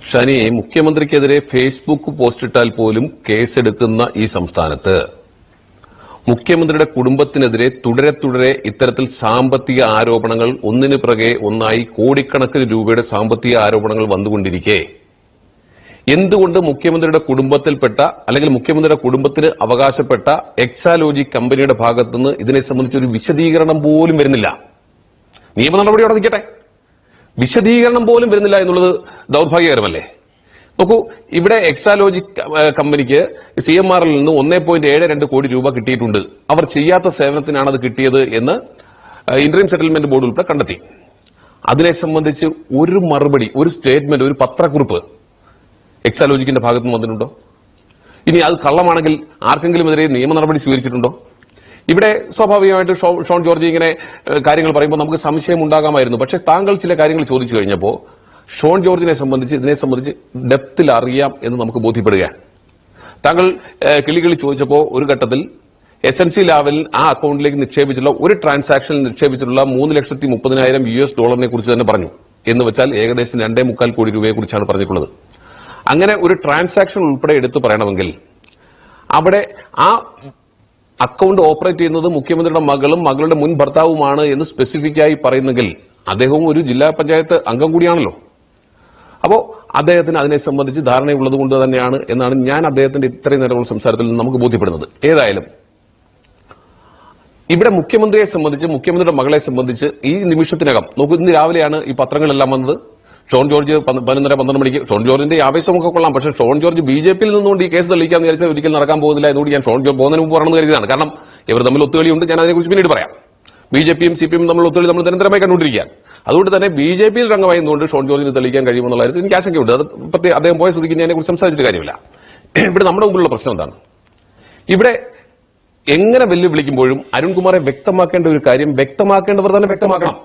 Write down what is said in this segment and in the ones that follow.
ഷനി, മുഖ്യമന്ത്രിക്കെതിരെ ഫേസ്ബുക്ക് പോസ്റ്റിട്ടാൽ പോലും കേസെടുക്കുന്ന ഈ സംസ്ഥാനത്ത് മുഖ്യമന്ത്രിയുടെ കുടുംബത്തിനെതിരെ തുടരെ ഇത്തരത്തിൽ സാമ്പത്തിക ആരോപണങ്ങൾ ഒന്നിനു പിറകെ ഒന്നായി കോടിക്കണക്കിന് രൂപയുടെ സാമ്പത്തിക ആരോപണങ്ങൾ വന്നുകൊണ്ടിരിക്കെ എന്തുകൊണ്ട് മുഖ്യമന്ത്രിയുടെ കുടുംബത്തിൽപ്പെട്ട അല്ലെങ്കിൽ മുഖ്യമന്ത്രിയുടെ കുടുംബത്തിന് അവകാശപ്പെട്ട എക്സാലോജി കമ്പനിയുടെ ഭാഗത്തുനിന്ന് ഇതിനെ സംബന്ധിച്ചൊരു വിശദീകരണം പോലും വരുന്നില്ല? നിയമ നടപടിയോടെ നിൽക്കട്ടെ, വിശദീകരണം പോലും വരുന്നില്ല എന്നുള്ളത് ദൗർഭാഗ്യകരമല്ലേ? നോക്കൂ, ഇവിടെ എക്സാലോജി കമ്പനിക്ക് CMRൽ നിന്ന് 1.72 കോടി രൂപ കിട്ടിയിട്ടുണ്ട്. അവർ ചെയ്യാത്ത സേവനത്തിനാണ് അത് കിട്ടിയത് എന്ന് ഇന്ററിം സെറ്റിൽമെന്റ് ബോർഡ് ഉൾപ്പെടെ കണ്ടെത്തി. അതിനെ സംബന്ധിച്ച് ഒരു മറുപടി, ഒരു സ്റ്റേറ്റ്മെന്റ്, ഒരു പത്രക്കുറിപ്പ് എക്സാലോജിക്കിന്റെ ഭാഗത്തുനിന്ന് വന്നിട്ടുണ്ടോ? ഇനി അത് കള്ളമാണെങ്കിൽ ആർക്കെങ്കിലും എതിരെ നിയമ നടപടി സ്വീകരിച്ചിട്ടുണ്ടോ? ഇവിടെ സ്വാഭാവികമായിട്ട് ഷോൺ ജോർജ് ഇങ്ങനെ കാര്യങ്ങൾ പറയുമ്പോൾ നമുക്ക് സംശയം ഉണ്ടാകാമായിരുന്നു. പക്ഷേ താങ്കൾ ചില കാര്യങ്ങൾ ചോദിച്ചു കഴിഞ്ഞപ്പോൾ ഷോൺ ജോർജിനെ സംബന്ധിച്ച് ഇതിനെ സംബന്ധിച്ച് ഡെപ്തിൽ അറിയാം എന്ന് നമുക്ക് ബോധ്യപ്പെടുകയാണ്. താങ്കൾ കിളികിളി ചോദിച്ചപ്പോൾ ഒരു ഘട്ടത്തിൽ SNC ലാവലിൽ ആ അക്കൗണ്ടിലേക്ക് നിക്ഷേപിച്ചിട്ടുള്ള ഒരു ട്രാൻസാക്ഷനിൽ നിക്ഷേപിച്ചിട്ടുള്ള $3,30,000 കുറിച്ച് തന്നെ പറഞ്ഞു. എന്ന് വെച്ചാൽ ഏകദേശം 2.25 കോടി രൂപയെ കുറിച്ചാണ് പറഞ്ഞിട്ടുള്ളത്. അങ്ങനെ ഒരു ട്രാൻസാക്ഷൻ ഉൾപ്പെടെ എടുത്തു പറയണമെങ്കിൽ അവിടെ ആ അക്കൗണ്ട് ഓപ്പറേറ്റ് ചെയ്യുന്നത് മുഖ്യമന്ത്രിയുടെ മകളും മകളുടെ മുൻ ഭർത്താവുമാണ് എന്ന് സ്പെസിഫിക്കായി പറയുന്നെങ്കിൽ അദ്ദേഹവും ഒരു ജില്ലാ പഞ്ചായത്ത് അംഗം കൂടിയാണല്ലോ. അപ്പോൾ അദ്ദേഹത്തിന് അതിനെ സംബന്ധിച്ച് ധാരണയുള്ളത് കൊണ്ട് തന്നെയാണ് എന്നാണ് ഞാൻ അദ്ദേഹത്തിന്റെ ഇത്രയും നേരമുള്ള സംസാരത്തിൽ നിന്ന് നമുക്ക് ബോധ്യപ്പെടുന്നത്. ഏതായാലും ഇവിടെ മുഖ്യമന്ത്രിയെ സംബന്ധിച്ച്, മുഖ്യമന്ത്രിയുടെ മകളെ സംബന്ധിച്ച് ഈ നിമിഷത്തിനകം നോക്കൂ, ഇന്ന് രാവിലെയാണ് ഈ പത്രങ്ങളെല്ലാം വന്നത്. ഷോൺ ജോർജ് 11:30 മണിക്ക്, ഷോൺ ജോർജിന്റെ ആവേശമൊക്കെ കൊള്ളാം, പക്ഷേ ഷോൺ ജോർജ് BJPയിൽ നിന്നുകൊണ്ട് ഈ കേസ് തെളിയിക്കാന്ന് വിചാരിച്ചാൽ ഒരിക്കലും നടക്കാൻ പോകുന്നില്ല എന്നുകൂടി ഞാൻ ഷോൺ ജോർജ് പോകുന്നതിന് മുമ്പ് പറയണമെന്ന് കരുതിയതാണ്. കാരണം ഇവർ തമ്മിൽ ഒത്തുകളിയുണ്ട്, ഞാൻ അതിനെക്കുറിച്ച് പിന്നീട് പറയാം. BJPയും CPM തമ്മിൽ ഒത്തുകളി നമ്മൾ നിരന്തരമായി കണ്ടുകൊണ്ടിരിക്കുകയാണ്. അതുകൊണ്ട് തന്നെ BJPയിൽ രംഗമായതുകൊണ്ട് ഷോൺ ജോർജിന് തെളിയിക്കാൻ കഴിയുമെന്നുള്ള കാര്യത്തിൽ എനിക്ക് ആശങ്കയുണ്ട്. അത് പ്രത്യേകം അദ്ദേഹം പോയ സ്ഥിതിക്ക് ഞാൻ അതിനെക്കുറിച്ച് സംസാരിച്ചിട്ട് കാര്യമില്ല. ഇവിടെ നമ്മുടെ മുമ്പിലുള്ള പ്രശ്നം എന്താണ്? ഇവിടെ എങ്ങനെ വെല്ലുവിളിക്കുമ്പോഴും അരുൺകുമാറെ വ്യക്തമാക്കേണ്ട ഒരു കാര്യം വ്യക്തമാക്കേണ്ടവർ തന്നെ വ്യക്തമാക്കണം.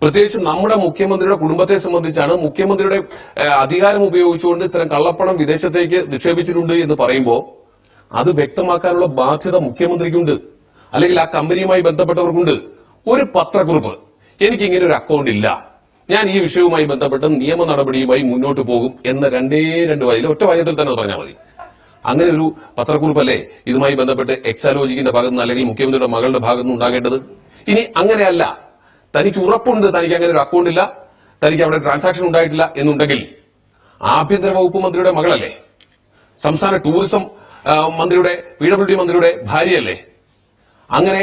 പ്രത്യേകിച്ച് നമ്മുടെ മുഖ്യമന്ത്രിയുടെ കുടുംബത്തെ സംബന്ധിച്ചാണ്. മുഖ്യമന്ത്രിയുടെ അധികാരം ഉപയോഗിച്ചുകൊണ്ട് ഇത്തരം കള്ളപ്പണം വിദേശത്തേക്ക് നിക്ഷേപിച്ചിട്ടുണ്ട് എന്ന് പറയുമ്പോൾ അത് വ്യക്തമാക്കാനുള്ള ബാധ്യത മുഖ്യമന്ത്രിക്കുണ്ട്, അല്ലെങ്കിൽ ആ കമ്പനിയുമായി ബന്ധപ്പെട്ടവർക്കുണ്ട്. ഒരു പത്രക്കുറിപ്പ്, എനിക്ക് ഇങ്ങനെ ഒരു അക്കൗണ്ട് ഇല്ല, ഞാൻ ഈ വിഷയവുമായി ബന്ധപ്പെട്ട് നിയമ നടപടിയുമായി മുന്നോട്ട് പോകും എന്ന രണ്ട് വായിൽ, ഒറ്റ വാചകത്തിൽ തന്നെ പറഞ്ഞാൽ മതി. അങ്ങനെ ഒരു പത്രക്കുറിപ്പല്ലേ ഇതുമായി ബന്ധപ്പെട്ട് എക്സാലോജിക്കിന്റെ ഭാഗത്തുനിന്ന് അല്ലെങ്കിൽ മുഖ്യമന്ത്രിയുടെ മകളുടെ ഭാഗത്തുനിന്ന് ഉണ്ടാകേണ്ടത്? ഇനി അങ്ങനെയല്ല, തനിക്ക് ഉറപ്പുണ്ട് തനിക്ക് അങ്ങനെ ഒരു അക്കൗണ്ട് ഇല്ല, തനിക്ക് അവിടെ ട്രാൻസാക്ഷൻ ഉണ്ടായിട്ടില്ല എന്നുണ്ടെങ്കിൽ ആഭ്യന്തര വകുപ്പ് മന്ത്രിയുടെ മകളല്ലേ, സംസ്ഥാന ടൂറിസം മന്ത്രിയുടെ PWD മന്ത്രിയുടെ ഭാര്യയല്ലേ, അങ്ങനെ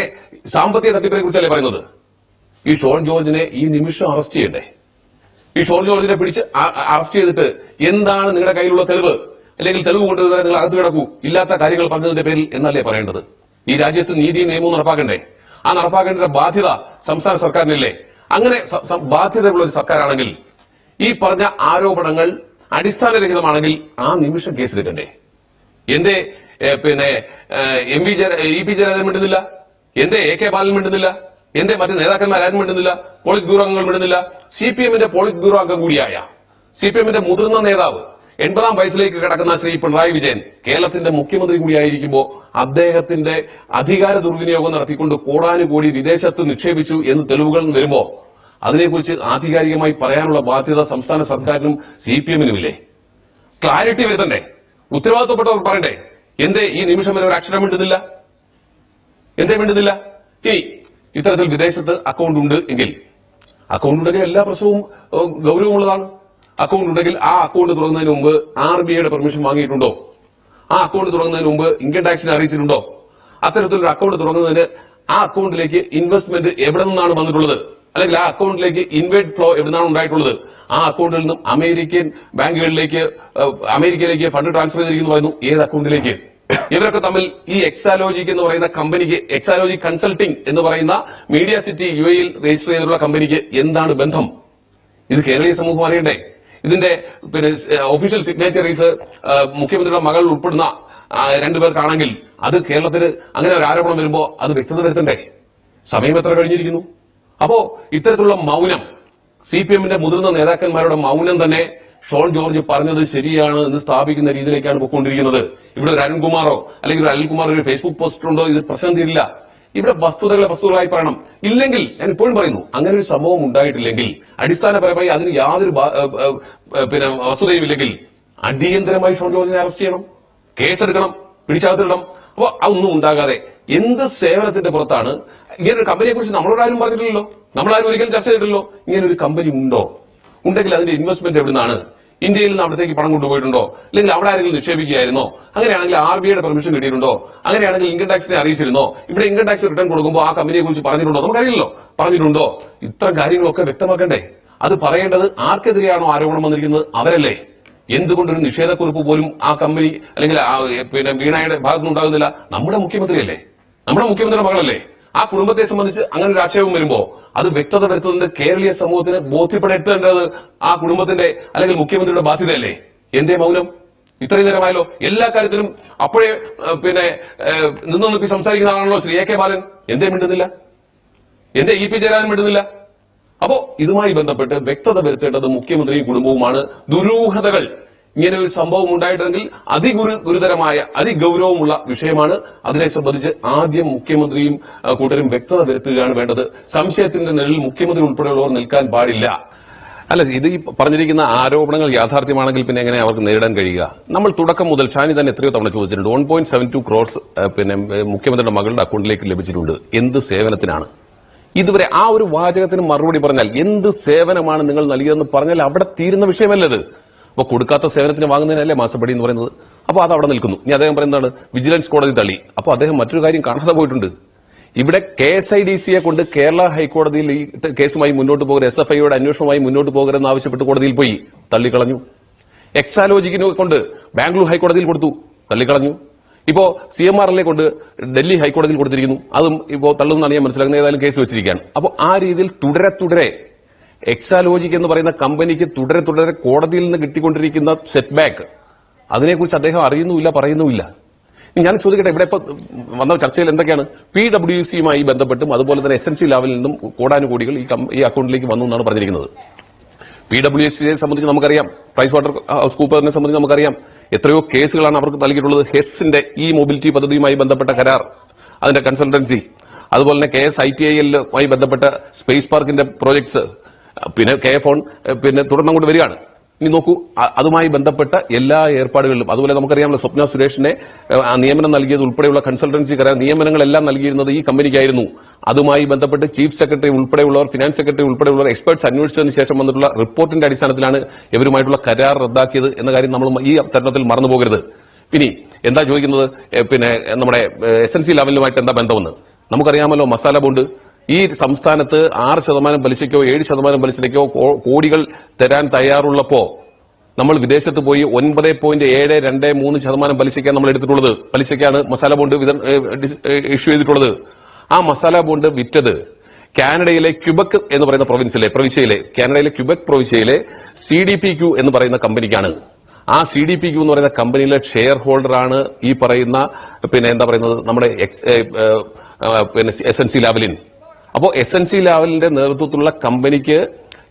സാമ്പത്തിക തട്ടിപ്പിനെ കുറിച്ചല്ലേ പറയുന്നത്? ഈ ഷോൺ ജോർജിനെ ഈ നിമിഷം അറസ്റ്റ് ചെയ്യണ്ടേ? ഈ ഷോൺ ജോർജിനെ പിടിച്ച് അറസ്റ്റ് ചെയ്തിട്ട് എന്താണ് നിങ്ങളുടെ കയ്യിലുള്ള തെളിവ്, അല്ലെങ്കിൽ തെളിവ് കൊണ്ടുവരാൻ നിങ്ങൾ അകത്ത് കിടക്കൂ, ഇല്ലാത്ത കാര്യങ്ങൾ പറഞ്ഞതിന്റെ പേരിൽ എന്നല്ലേ പറയേണ്ടത്? ഈ രാജ്യത്ത് നീതിയും നിയമവും നടപ്പാക്കണ്ടേ? ആ നടപ്പാക്കേണ്ട ബാധ്യത സംസ്ഥാന സർക്കാരിനില്ലേ? അങ്ങനെ ബാധ്യതയുള്ള ഒരു സർക്കാരാണെങ്കിൽ ഈ പറഞ്ഞ ആരോപണങ്ങൾ അടിസ്ഥാനരഹിതമാണെങ്കിൽ ആ നിമിഷം കേസെടുക്കണ്ടേ? എന്റെ EP ജയരാജൻ മിണ്ടുന്നില്ല, എന്റെ AK ബാലൻ മിണ്ടുന്നില്ല, എന്റെ മറ്റ് നേതാക്കന്മാരും മിണ്ടുന്നില്ല, പോളിറ്റ് ബ്യൂറോ അംഗങ്ങൾ മിണ്ടുന്നില്ല. CPMന്റെ പോളിറ്റ് ബ്യൂറോ അംഗം കൂടിയായ CPMന്റെ മുതിർന്ന നേതാവ് 80-ാം വയസ്സിലേക്ക് കിടക്കുന്ന ശ്രീ പിണറായി വിജയൻ കേരളത്തിന്റെ മുഖ്യമന്ത്രി കൂടിയായിരിക്കുമ്പോൾ അദ്ദേഹത്തിന്റെ അധികാര ദുർവിനിയോഗം നടത്തിക്കൊണ്ട് കോടാനുകോടി വിദേശത്ത് നിക്ഷേപിച്ചു എന്ന് തെളിവുകൾ വരുമ്പോ അതിനെക്കുറിച്ച് ആധികാരികമായി പറയാനുള്ള ബാധ്യത സംസ്ഥാന സർക്കാരിനും CPMനുമില്ലേ? ക്ലാരിറ്റി വരുത്തണ്ടേ? ഉത്തരവാദിത്തപ്പെട്ടവർ പറയണ്ടേ? എന്തേ ഈ നിമിഷം വരെ ഒരു അക്ഷരം മിണ്ടുന്നില്ല? എന്തേ മിണ്ടുന്നില്ല? ഇനി ഇത്തരത്തിൽ വിദേശത്ത് അക്കൗണ്ട് ഉണ്ട് എങ്കിൽ, അക്കൗണ്ട് ഉണ്ടെങ്കിൽ എല്ലാ പ്രശ്നവും ഗൗരവമുള്ളതാണ്. അക്കൗണ്ട് ഉണ്ടെങ്കിൽ ആ അക്കൗണ്ട് തുറന്നതിന് മുമ്പ് RBIയുടെ പെർമിഷൻ വാങ്ങിയിട്ടുണ്ടോ? ആ അക്കൗണ്ട് തുറന്നതിന് മുമ്പ് ഇൻകം ടാക്സിനെ അറിയിച്ചിട്ടുണ്ടോ? അത്തരത്തിലൊരു അക്കൗണ്ട് തുറന്നതിന് ആ അക്കൗണ്ടിലേക്ക് ഇൻവെസ്റ്റ്മെന്റ് എവിടെ നിന്നാണ് വന്നിട്ടുള്ളത്, അല്ലെങ്കിൽ ആ അക്കൗണ്ടിലേക്ക് ഇൻവേർട്ട് ഫ്ലോ എവിടെ നിന്നാണ് ഉണ്ടായിട്ടുള്ളത്? ആ അക്കൗണ്ടിൽ നിന്നും അമേരിക്കൻ ബാങ്കുകളിലേക്ക്, അമേരിക്കയിലേക്ക് ഫണ്ട് ട്രാൻസ്ഫർ ചെയ്തിരിക്കുന്നു പറയുന്നു. ഏത് അക്കൗണ്ടിലേക്ക്? ഇവരൊക്കെ തമ്മിൽ ഈ എക്സാലോജിക് എന്ന് പറയുന്ന കമ്പനിക്ക്, എക്സാലോജി കൺസൾട്ടിംഗ് എന്ന് പറയുന്ന മീഡിയ സിറ്റി UAEയിൽ രജിസ്റ്റർ ചെയ്തിട്ടുള്ള കമ്പനിക്ക് എന്താണ് ബന്ധം? ഇത് കേരളീയ സമൂഹം അറിയണ്ടേ? ഇതിന്റെ ഒഫീഷ്യൽ സിഗ്നേച്ചറീസ് മുഖ്യമന്ത്രിയുടെ മകൾ ഉൾപ്പെടുന്ന 2 പേർക്കാണെങ്കിൽ അത് കേരളത്തിന് അങ്ങനെ ഒരു ആരോപണം വരുമ്പോ അത് വ്യക്തത വരുത്തണ്ടേ? സമയം എത്ര കഴിഞ്ഞിരിക്കുന്നു? അപ്പോ ഇത്തരത്തിലുള്ള മൗനം, CPMന്റെ മുതിർന്ന നേതാക്കന്മാരുടെ മൗനം തന്നെ ഷോൺ ജോർജ് പറഞ്ഞത് ശരിയാണ് എന്ന് സ്ഥാപിക്കുന്ന രീതിയിലേക്കാണ് പോയിക്കൊണ്ടിരിക്കുന്നത്. ഇവിടെ ഒരു അരുൺകുമാറോ അല്ലെങ്കിൽ ഒരു അനിൽകുമാറോ ഒരു ഫേസ്ബുക്ക് പോസ്റ്റ് ഉണ്ടോ, ഇത് പ്രശ്നം തീരില്ല. ഇവിടെ വസ്തുതകളായി പറയണം. ഇല്ലെങ്കിൽ ഞാൻ ഇപ്പോഴും പറയുന്നു, അങ്ങനെ ഒരു സംഭവം ഉണ്ടായിട്ടില്ലെങ്കിൽ, അടിസ്ഥാനപരമായി അതിന് യാതൊരു വസ്തുതയും ഇല്ലെങ്കിൽ അടിയന്തരമായി ഷോൺ ജോർജിനെ അറസ്റ്റ് ചെയ്യണം, കേസെടുക്കണം, പിടിച്ചകത്തിടണം. അപ്പൊ അതൊന്നും ഉണ്ടാകാതെ എന്ത് സേവനത്തിന്റെ പുറത്താണ് ഇങ്ങനെ ഒരു കമ്പനിയെ കുറിച്ച് നമ്മളോടാരും പറഞ്ഞിട്ടില്ലല്ലോ, നമ്മളാരും ഒരിക്കലും ചർച്ച ചെയ്തിട്ടില്ലല്ലോ. ഇങ്ങനെ ഒരു കമ്പനി ഉണ്ടോ? ഉണ്ടെങ്കിൽ അതിന്റെ ഇൻവെസ്റ്റ്മെന്റ് എവിടെ നിന്നാണ്? ഇന്ത്യയിൽ നിന്ന് അവിടത്തേക്ക് പണം കൊണ്ടുപോയിട്ടുണ്ടോ? അല്ലെങ്കിൽ അവിടെ ആരെങ്കിലും നിക്ഷേപിക്കുകയായിരുന്നോ? അങ്ങനെയാണെങ്കിൽ RBIയുടെ പെർമിഷൻ കിട്ടിയിട്ടുണ്ടോ? അങ്ങനെയാണെങ്കിൽ ഇൻകം ടാക്സിനെ അറിയിച്ചിരുന്നോ? ഇവിടെ ഇൻകം ടാക്സ് റിട്ടേൺ കൊടുക്കുമ്പോൾ ആ കമ്പനിയെ കുറിച്ച് പറഞ്ഞിട്ടുണ്ടോ? നമുക്കറിയില്ലല്ലോ. പറഞ്ഞിട്ടുണ്ടോ? ഇത്തരം കാര്യങ്ങളൊക്കെ വ്യക്തമാക്കണ്ടേ? അത് പറയേണ്ടത് ആർക്കെതിരെയാണോ ആരോപണം വന്നിരിക്കുന്നത് അവരല്ലേ. എന്തുകൊണ്ടൊരു നിഷേധക്കുറിപ്പ് പോലും ആ കമ്പനി അല്ലെങ്കിൽ വീണയുടെ ഭാഗത്തുനിന്ന് ഉണ്ടാകുന്നില്ല? നമ്മുടെ മുഖ്യമന്ത്രിയല്ലേ, നമ്മുടെ മുഖ്യമന്ത്രിയുടെ മകളല്ലേ. ആ കുടുംബത്തെ സംബന്ധിച്ച് അങ്ങനെ ഒരു ആക്ഷേപം വരുമ്പോ അത് വ്യക്തത വരുത്തുന്നത് കേരളീയ സമൂഹത്തിന് ബോധ്യപ്പെടുത്തേണ്ടത് ആ കുടുംബത്തിന്റെ അല്ലെങ്കിൽ മുഖ്യമന്ത്രിയുടെ ബാധ്യതയല്ലേ. എന്തേ മൗനം? ഇത്രയും നേരമായല്ലോ. എല്ലാ കാര്യത്തിലും അപ്പോഴേ നിന്നു നോക്കി സംസാരിക്കുന്ന ആളാണല്ലോ ശ്രീ AK ബാലൻ. എന്തേ മിണ്ടുന്നില്ല? എന്തേ EP ജയരാജൻ മിണ്ടുന്നില്ല? അപ്പോ ഇതുമായി ബന്ധപ്പെട്ട് വ്യക്തത വരുത്തേണ്ടത് മുഖ്യമന്ത്രിയും കുടുംബവുമാണ്. ദുരൂഹതകൾ ഇങ്ങനെ ഒരു സംഭവം ഉണ്ടായിട്ടുണ്ടെങ്കിൽ അതിഗുരുതരമായ അതിഗൗരവമുള്ള വിഷയമാണ്. അതിനെ സംബന്ധിച്ച് ആദ്യം മുഖ്യമന്ത്രിയും കൂട്ടരും വ്യക്തത വരുത്തുകയാണ് വേണ്ടത്. സംശയത്തിന്റെ നിഴലിൽ മുഖ്യമന്ത്രി ഉൾപ്പെടെയുള്ളവർ നിൽക്കാൻ പാടില്ല. അല്ല, ഇത് ഈ പറഞ്ഞിരിക്കുന്ന ആരോപണങ്ങൾ യാഥാർത്ഥ്യമാണെങ്കിൽ പിന്നെ എങ്ങനെ അവർക്ക് നേരിടാൻ കഴിയുക? നമ്മൾ തുടക്കം മുതൽ ഷാനി തന്നെ എത്രയോ തവണ ചോദിച്ചിട്ടുണ്ട്. 1.72 crores മുഖ്യമന്ത്രിയുടെ മകളുടെ അക്കൗണ്ടിലേക്ക് ലഭിച്ചിട്ടുണ്ട്. എന്ത് സേവനത്തിനാണ്? ഇതുവരെ ആ ഒരു വാചകത്തിന് മറുപടി പറഞ്ഞാൽ എന്ത് സേവനമാണ് നിങ്ങൾ നൽകിയതെന്ന് പറഞ്ഞാൽ അവിടെ തീരുന്ന വിഷയമല്ലത്. അപ്പൊ കൊടുക്കാത്ത സേവനത്തിന് വാങ്ങുന്നതിനല്ലേ മാസപ്പടി എന്ന് പറയുന്നത്. അപ്പൊ അത് അവിടെ നിൽക്കുന്നു. ഇനി അദ്ദേഹം പറയുന്നതാണ് വിജിലൻസ് കോടതി തള്ളി. അപ്പൊ അദ്ദേഹം മറ്റൊരു കാര്യം കാണാതെ പോയിട്ടുണ്ട്. ഇവിടെ KSIDCയെ കൊണ്ട് കേരള ഹൈക്കോടതിയിൽ ഈ കേസുമായി മുന്നോട്ട് പോകരുത്, SFIയുടെ അന്വേഷണവുമായി മുന്നോട്ട് പോകരുതെന്ന് ആവശ്യപ്പെട്ട് കോടതിയിൽ പോയി, തള്ളിക്കളഞ്ഞു. എക്സാലോജിക്കിനെ കൊണ്ട് ബാംഗ്ലൂർ ഹൈക്കോടതിയിൽ കൊടുത്തു, തള്ളിക്കളഞ്ഞു. ഇപ്പോ CMRLനെ കൊണ്ട് ഡൽഹി ഹൈക്കോടതിയിൽ കൊടുത്തിരിക്കുന്നു, അതും ഇപ്പോ തള്ളുന്നതാണ് ഞാൻ മനസ്സിലാക്കുന്നത്. ഏതായാലും കേസ് വെച്ചിരിക്കുകയാണ്. അപ്പോൾ ആ രീതിയിൽ തുടരെ എക്സാലോജിക് എന്ന് പറയുന്ന കമ്പനിക്ക് തുടരെ കോടതിയിൽ നിന്ന് കിട്ടിക്കൊണ്ടിരിക്കുന്ന സെറ്റ് ബാക്ക്, അതിനെക്കുറിച്ച് അദ്ദേഹം അറിയുന്നുമില്ല, പറയുന്നുമില്ല. ഞാൻ ചോദിക്കട്ടെ, ഇവിടെ ഇപ്പൊ വന്ന ചർച്ചയിൽ എന്തൊക്കെയാണ്? PWCയുമായി ബന്ധപ്പെട്ടും അതുപോലെ തന്നെ SNC ലാബിൽ നിന്നും കോടാനുകോടികൾ ഈ അക്കൗണ്ടിലേക്ക് വന്നു എന്നാണ് പറഞ്ഞിരിക്കുന്നത്. PWCയെ സംബന്ധിച്ച് നമുക്കറിയാം, പ്രൈസ് വാട്ടർ ഹൗസ് കൂപ്പറിനെ സംബന്ധിച്ച് നമുക്കറിയാം എത്രയോ കേസുകളാണ് അവർക്ക് നൽകിയിട്ടുള്ളത്. ഹെസ്സിന്റെ ഈ മൊബിലിറ്റി പദ്ധതിയുമായി ബന്ധപ്പെട്ട കരാർ, അതിന്റെ കൺസൾട്ടൻസി, അതുപോലെ തന്നെ KSITILുമായി ബന്ധപ്പെട്ട സ്പേസ് പാർക്കിന്റെ പ്രോജക്ട്സ്, പിന്നെ KFON തുടർന്നങ്ങോട്ട് വരികയാണ്. ഇനി നോക്കൂ, അതുമായി ബന്ധപ്പെട്ട എല്ലാ ഏർപ്പാടുകളിലും, അതുപോലെ നമുക്കറിയാമല്ലോ സ്വപ്ന സുരേഷിനെ നിയമനം നൽകിയത് ഉൾപ്പെടെയുള്ള കൺസൾട്ടൻസി കരാർ നിയമനങ്ങളെല്ലാം നൽകിയിരുന്നത് ഈ കമ്പനിക്കായിരുന്നു. അതുമായി ബന്ധപ്പെട്ട് ചീഫ് സെക്രട്ടറി ഉൾപ്പെടെയുള്ളവർ, ഫിനാൻസ് സെക്രട്ടറി ഉൾപ്പെടെയുള്ളവർ എക്സ്പെർട്സ് അന്വേഷിച്ചതിന് ശേഷം വന്നിട്ടുള്ള റിപ്പോർട്ടിന്റെ അടിസ്ഥാനത്തിലാണ് ഇവരുമായിട്ടുള്ള കരാർ റദ്ദാക്കിയത് എന്ന കാര്യം നമ്മൾ ഈ തരുണത്തിൽ മറന്നു പോകരുത്. ഇനി എന്താ ചോദിക്കുന്നത്, നമ്മുടെ SNC ലെവലുമായിട്ട് എന്താ ബന്ധമെന്ന് നമുക്കറിയാമല്ലോ. മസാല ബോണ്ട് ഈ സംസ്ഥാനത്ത് 6% പലിശയ്ക്കോ 7% പലിശയ്ക്കോ കോടികൾ തരാൻ തയ്യാറുള്ളപ്പോ നമ്മൾ വിദേശത്ത് പോയി 9.723% പലിശയ്ക്കാണ് നമ്മൾ എടുത്തിട്ടുള്ളത്. പലിശയ്ക്കാണ് മസാല ബോണ്ട് ഇഷ്യൂ ചെയ്തിട്ടുള്ളത്. ആ മസാല ബോണ്ട് വിറ്റത് കാനഡയിലെ ക്യുബക് എന്ന് പറയുന്ന പ്രവിശ്യയിലെ കാനഡയിലെ ക്യുബക് പ്രവിശ്യയിലെ CDPQ എന്ന് പറയുന്ന കമ്പനിക്കാണ്. ആ CDPQ എന്ന് പറയുന്ന കമ്പനിയിലെ ഷെയർ ഹോൾഡറാണ് ഈ പറയുന്ന നമ്മുടെ SNC ലാവലിൻ. അപ്പോ SNC ലാവലിന്റെ നേതൃത്വത്തിലുള്ള കമ്പനിക്ക്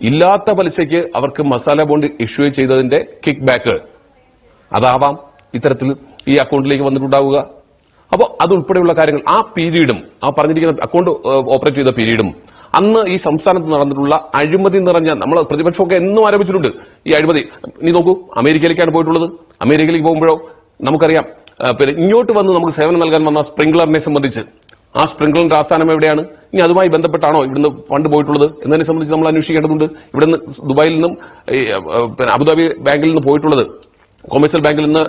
ഇല്ലാത്ത പലിശയ്ക്ക് അവർക്ക് മസാല ബോണ്ട് ഇഷ്യൂ ചെയ്തതിന്റെ കിക്ക് ബാക്ക് അതാവാം ഇത്തരത്തിൽ ഈ അക്കൗണ്ടിലേക്ക് വന്നിട്ടുണ്ടാവുക. അപ്പോൾ അതുൾപ്പെടെയുള്ള കാര്യങ്ങൾ, ആ പീരീഡും ആ പറഞ്ഞിരിക്കുന്ന അക്കൗണ്ട് ഓപ്പറേറ്റ് ചെയ്ത പീരീഡും അന്ന് ഈ സംസ്ഥാനത്ത് നടന്നിട്ടുള്ള അഴിമതി നിറഞ്ഞ, നമ്മൾ പ്രതിപക്ഷമൊക്കെ എന്നും ആരോപിച്ചിട്ടുണ്ട് ഈ അഴിമതി. നീ നോക്കൂ, അമേരിക്കയിലേക്കാണ് പോയിട്ടുള്ളത്. അമേരിക്കയിലേക്ക് പോകുമ്പോഴോ നമുക്കറിയാം, ഇങ്ങോട്ട് വന്ന് നമുക്ക് സേവനം നൽകാൻ വന്ന സ്പ്രിംഗ്ലറിനെ സംബന്ധിച്ച് ആ സ്പ്രിംഗ്ലറിന്റെ ആസ്ഥാനം എവിടെയാണ്? ഇനി അതുമായി ബന്ധപ്പെട്ടാണോ ഇവിടുന്ന് ഫണ്ട് പോയിട്ടുള്ളത് എന്നതിനെ സംബന്ധിച്ച് നമ്മൾ അന്വേഷിക്കേണ്ടതുണ്ട്. ഇവിടുന്ന് ദുബായിൽ നിന്നും അബുദാബി ബാങ്കിൽ നിന്ന് പോയിട്ടുള്ളത്, കൊമേഴ്സ്യൽ ബാങ്കിൽ നിന്ന്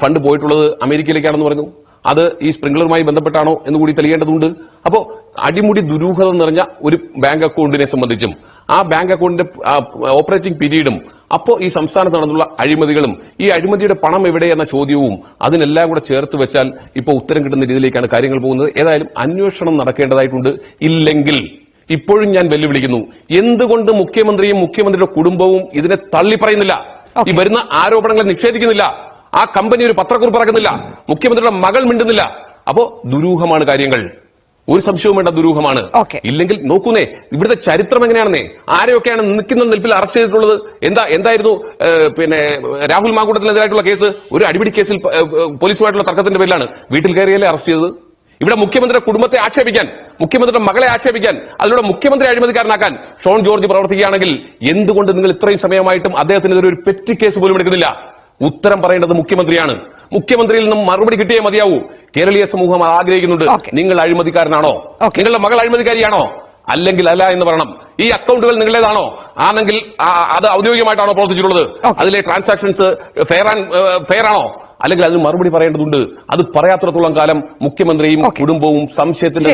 ഫണ്ട് പോയിട്ടുള്ളത് അമേരിക്കയിലേക്കാണെന്ന് പറഞ്ഞു. അത് ഈ സ്പ്രിംഗ്ലറുമായി ബന്ധപ്പെട്ടാണോ എന്ന് കൂടി തെളിയേണ്ടതുണ്ട്. അപ്പോൾ അടിമുടി ദുരൂഹത നിറഞ്ഞ ഒരു ബാങ്ക് അക്കൗണ്ടിനെ സംബന്ധിച്ചും ആ ബാങ്ക് അക്കൗണ്ടിന്റെ ഓപ്പറേറ്റിംഗ് പീരീഡും, അപ്പോൾ ഈ സംസ്ഥാനത്ത് നടന്നുള്ള അഴിമതികളും ഈ അഴിമതിയുടെ പണം എവിടെ എന്ന ചോദ്യവും അതിനെല്ലാം കൂടെ ചേർത്ത് വെച്ചാൽ ഇപ്പോൾ ഉത്തരം കിട്ടുന്ന രീതിയിലേക്കാണ് കാര്യങ്ങൾ പോകുന്നത്. ഏതായാലും അന്വേഷണം നടക്കേണ്ടതായിട്ടുണ്ട്. ഇല്ലെങ്കിൽ ഇപ്പോഴും ഞാൻ വെല്ലുവിളിക്കുന്നു, എന്തുകൊണ്ട് മുഖ്യമന്ത്രിയും മുഖ്യമന്ത്രിയുടെ കുടുംബവും ഇതിനെ തള്ളിപ്പറയുന്നില്ല? ഈ വരുന്ന ആരോപണങ്ങളെ നിഷേധിക്കുന്നില്ല. ആ കമ്പനി ഒരു പത്രക്കുറിപ്പ് ഇറക്കുന്നില്ല. മുഖ്യമന്ത്രിയുടെ മകൾ മിണ്ടുന്നില്ല. അപ്പോ ദുരൂഹമാണ് കാര്യങ്ങൾ, ഒരു സംശയവും വേണ്ട, ദുരൂഹമാണ്. ഇല്ലെങ്കിൽ നോക്കുന്നേ, ഇവിടുത്തെ ചരിത്രം എങ്ങനെയാണെന്നേ, ആരെയൊക്കെയാണ് നിൽക്കുന്ന നിൽപ്പിൽ അറസ്റ്റ് ചെയ്തിട്ടുള്ളത്? എന്തായിരുന്നു രാഹുൽ മാങ്കൂട്ടത്തിനെതിരായിട്ടുള്ള കേസ്? ഒരു അടിപിടി കേസിൽ പോലീസുമായിട്ടുള്ള തർക്കത്തിന്റെ പേരിലാണ് വീട്ടിൽ കയറിയല്ലേ അറസ്റ്റ് ചെയ്തത്. ഇവിടെ മുഖ്യമന്ത്രിയുടെ കുടുംബത്തെ ആക്ഷേപിക്കാൻ, മുഖ്യമന്ത്രിയുടെ മകളെ ആക്ഷേപിക്കാൻ, അതിലൂടെ മുഖ്യമന്ത്രി അഴിമതിക്കാരനാക്കാൻ ഷോൺ ജോർജ് പ്രവർത്തിക്കുകയാണെങ്കിൽ എന്തുകൊണ്ട് നിങ്ങൾ ഇത്രയും സമയമായിട്ടും അദ്ദേഹത്തിനെതിരെ ഒരു പെറ്റി കേസ് പോലും എടുക്കുന്നില്ല? ഉത്തരം പറയേണ്ടത് മുഖ്യമന്ത്രിയാണ്. മുഖ്യമന്ത്രിയിൽ നിന്നും മറുപടി കിട്ടിയേ മതിയാവൂ. കേരളീയ സമൂഹം ആഗ്രഹിക്കുന്നുണ്ട്. നിങ്ങൾ അഴിമതിക്കാരനാണോ? നിങ്ങളുടെ മകൾ അഴിമതിക്കാരിയാണോ? അല്ലെങ്കിൽ അല്ല എന്ന് പറയണം. ഈ അക്കൗണ്ടുകൾ നിങ്ങളുടേതാണോ? ആണെങ്കിൽ അത് ഔദ്യോഗികമായിട്ടാണോ പ്രവർത്തിച്ചിട്ടുള്ളത്? അതിലെ ട്രാൻസാക്ഷൻസ് ഫെയർ ആണോ? അല്ലെങ്കിൽ അതിന് മറുപടി പറയേണ്ടതുണ്ട്. അത് പറയാത്തിടത്തോളം കാലം മുഖ്യമന്ത്രിയും കുടുംബവും സംശയത്തിന്റെ